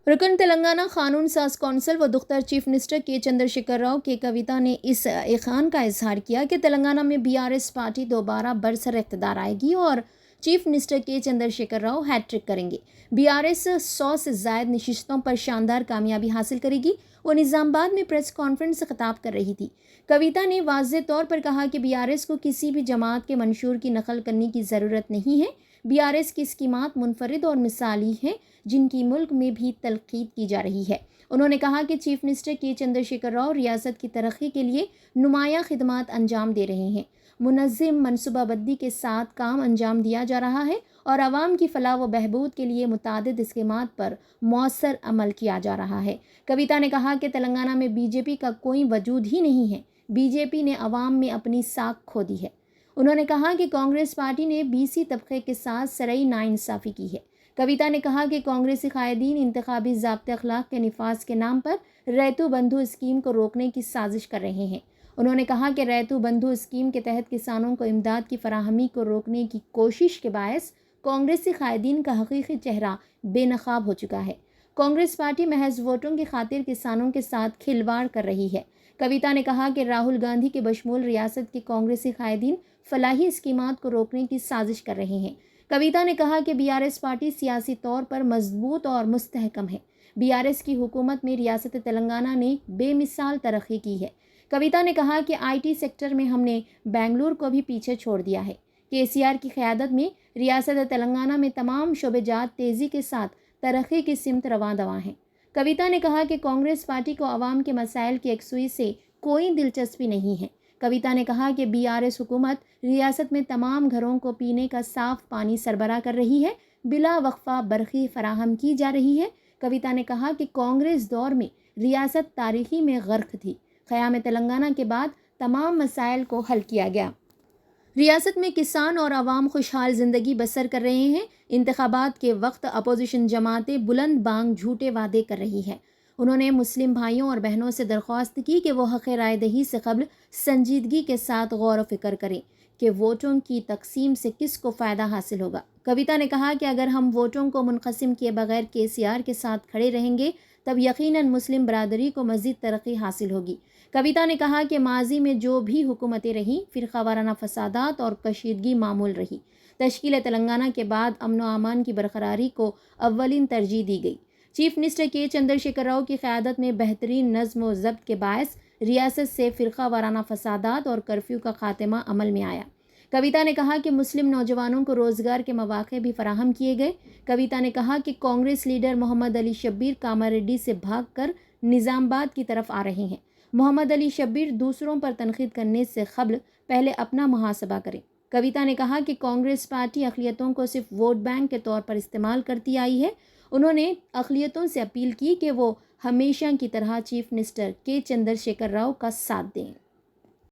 رکن تلنگانہ قانون ساز کونسل و دختر چیف منسٹر کے چندرشیکھر راؤ کے کویتا نے اس ایقان کا اظہار کیا کہ تلنگانہ میں BRS پارٹی دوبارہ برسر اقتدار آئے گی اور چیف منسٹر کے چندرشیکھر راؤ ہیٹ ٹرک کریں گے۔ BRS 100 سے زائد نشستوں پر شاندار کامیابی حاصل کرے گی۔ وہ نظام آباد میں پریس کانفرنس سے خطاب کر رہی تھی۔ کویتا نے واضح طور پر کہا کہ BRS کو کسی بھی جماعت کے منشور کی نقل کرنے کی ضرورت نہیں ہے۔ BRS کی اسکیمات منفرد اور مثالی ہیں جن کی ملک میں بھی تلقین کی جا رہی ہے۔ انہوں نے کہا کہ چیف منسٹر کے چندرشیکھر راؤ ریاست کی ترقی کے لیے نمایاں خدمات انجام دے رہے ہیں۔ منظم منصوبہ بندی کے ساتھ کام انجام دیا جا رہا ہے اور عوام کی فلاح و بہبود کے لیے متعدد اسکیمات پر مؤثر عمل کیا جا رہا ہے۔ کویتا نے کہا کہ تلنگانہ میں BJP کا کوئی وجود ہی نہیں ہے۔ BJP نے عوام میں اپنی ساکھ کھو دی ہے۔ انہوں نے کہا کہ کانگریس پارٹی نے BC طبقے کے ساتھ سرئی ناانصافی کی ہے۔ کویتا نے کہا کہ کانگریسی قائدین انتخابی ضابطۂ اخلاق کے نفاذ کے نام پر ریتو بندھو اسکیم کو روکنے کی سازش کر رہے ہیں۔ انہوں نے کہا کہ ریتو بندھو اسکیم کے تحت کسانوں کو امداد کی فراہمی کو روکنے کی کوشش کے باعث کانگریسی قائدین کا حقیقی چہرہ بے نقاب ہو چکا ہے۔ کانگریس پارٹی محض ووٹوں کی خاطر کسانوں کے ساتھ کھلواڑ کر رہی ہے۔ کویتا نے کہا کہ راہل گاندھی کے بشمول ریاست کے کانگریسی قائدین فلاحی اسکیمات کو روکنے کی سازش کر رہے ہیں۔ کویتا نے کہا کہ BRS پارٹی سیاسی طور پر مضبوط اور مستحکم ہے۔ BRS کی حکومت میں ریاست تلنگانہ نے بے مثال ترقی کی ہے۔ کویتا نے کہا کہ IT سیکٹر میں ہم نے بنگلور کو بھی پیچھے چھوڑ دیا ہے۔ KCR کی قیادت میں ریاست تلنگانہ میں تمام شعبے جات تیزی کے ساتھ ترقی کی سمت رواں دواں ہیں۔ کویتا نے کہا کہ کانگریس پارٹی کو عوام کے مسائل کی یکسوئی سے کوئی دلچسپی نہیں ہے۔ کویتا نے کہا کہ BRS حکومت ریاست میں تمام گھروں کو پینے کا صاف پانی سربراہ کر رہی ہے، بلا وقفہ برقی فراہم کی جا رہی ہے۔ کویتا نے کہا کہ کانگریس دور میں ریاست تاریخی میں غرق تھی۔ قیام تلنگانہ کے بعد تمام مسائل کو حل کیا گیا۔ ریاست میں کسان اور عوام خوشحال زندگی بسر کر رہے ہیں۔ انتخابات کے وقت اپوزیشن جماعتیں بلند بانگ جھوٹے وعدے کر رہی ہیں۔ انہوں نے مسلم بھائیوں اور بہنوں سے درخواست کی کہ وہ حق رائے دہی سے قبل سنجیدگی کے ساتھ غور و فکر کریں کہ ووٹوں کی تقسیم سے کس کو فائدہ حاصل ہوگا۔ کویتا نے کہا کہ اگر ہم ووٹوں کو منقسم کیے بغیر KCR کے ساتھ کھڑے رہیں گے تب یقیناً مسلم برادری کو مزید ترقی حاصل ہوگی۔ کویتا نے کہا کہ ماضی میں جو بھی حکومتیں رہیں فرقہ وارانہ فسادات اور کشیدگی معمول رہی۔ تشکیل تلنگانہ کے بعد امن و امان کی برقراری کو اولین ترجیح دی گئی۔ چیف منسٹر کے چندرشیکھر راؤ کی قیادت میں بہترین نظم و ضبط کے باعث ریاست سے فرقہ وارانہ فسادات اور کرفیو کا خاتمہ عمل میں آیا۔ کویتا نے کہا کہ مسلم نوجوانوں کو روزگار کے مواقع بھی فراہم کیے گئے۔ کویتا نے کہا کہ کانگریس لیڈر محمد علی شبیر کاماریڈی سے بھاگ کر نظام آباد کی طرف آ رہے ہیں۔ محمد علی شبیر دوسروں پر تنقید کرنے سے قبل پہلے اپنا محاسبہ کریں۔ کویتا نے کہا کہ کانگریس پارٹی اقلیتوں کو صرف ووٹ بینک کے طور پر استعمال کرتی آئی ہے۔ انہوں نے اقلیتوں سے اپیل کی کہ وہ ہمیشہ کی طرح چیف منسٹر کے چندرشیکھر راؤ کا ساتھ دیں۔